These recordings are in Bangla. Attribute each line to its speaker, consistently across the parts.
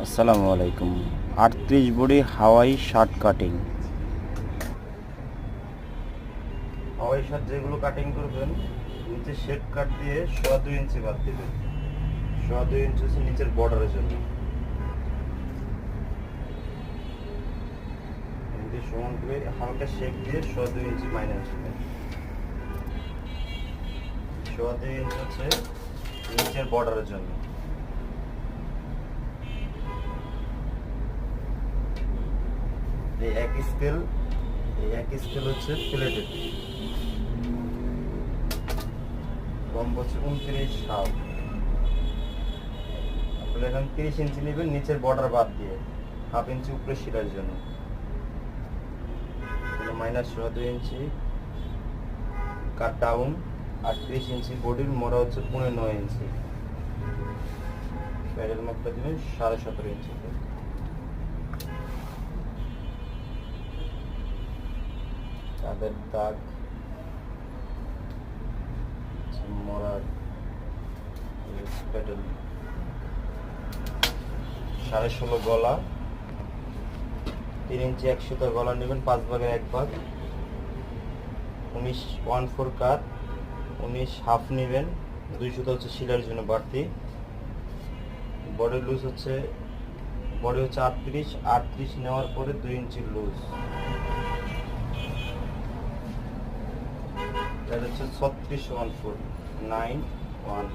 Speaker 1: আসসালামু আলাইকুম। 38 body Hawaii shirt cutting. Hawaii shirt যেগুলো কাটিং করবেন, নিচে শেপ কাট দিয়ে 2.5 ইঞ্চি বাদ দিবেন। 2.5 ইঞ্চি হচ্ছে নিচের বর্ডারের জন্য। এমনি সমান করে হালকা শেপ দিয়ে 2.5 ইঞ্চি মাইনাস দিবেন। 2.5 ইঞ্চি হচ্ছে নিচের বর্ডারের জন্য। এই এক স্কেল হচ্ছে প্লেটেড। লম্ব হচ্ছে 29 হাফ। আপনি এখন 30 ইঞ্চি নেবেন নিচের বর্ডার বাদ দিয়ে, হাফ ইঞ্চি উপরে শিরার জন্য। মাইনাস 2.5 ইঞ্চি কাট ডাউন। 38 ইঞ্চি বডির মোড়া হচ্ছে 9.5 ইঞ্চি। প্যাডের মাপটা দিবেন 17.5 ইঞ্চি। তাদের দাগ মোড়ার প্যাডেল 16.5 গলা। 3 ইঞ্চি 1 সুতার গলা নেবেন, 5 ভাগের 1 ভাগ। 19.14 কাট। 19 হাফ নেবেন, 2 সুতা হচ্ছে শিলার জন্য বাড়তি। বডি লুজ হচ্ছে 38 নেওয়ার পরে 2 ইঞ্চি লুজ। এটা হচ্ছে 36.14 9.1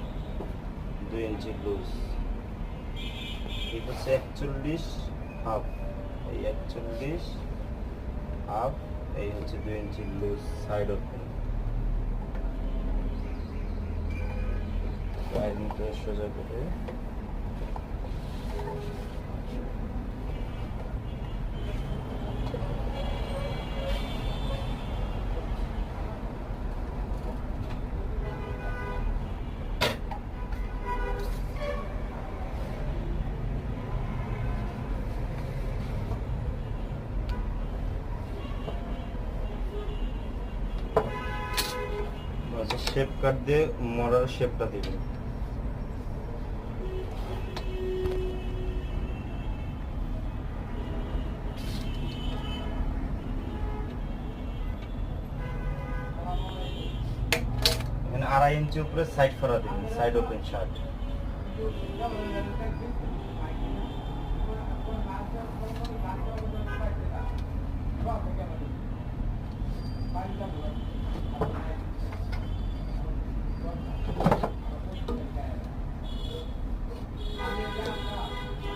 Speaker 1: 2 ইঞ্চি লুজ। এই হচ্ছে 41 হাফ। এই 41 হাফ, এই হচ্ছে 2 ইঞ্চি লুজ সাইড ওপেন। লাইনটা সোজা করে শেপ কাট দিয়ে মোড়ার শেপটা দিবেন। এখানে 2.5 ইঞ্চি উপরে সাইড ফরা দিবেন, সাইড ওপেন শার্ট।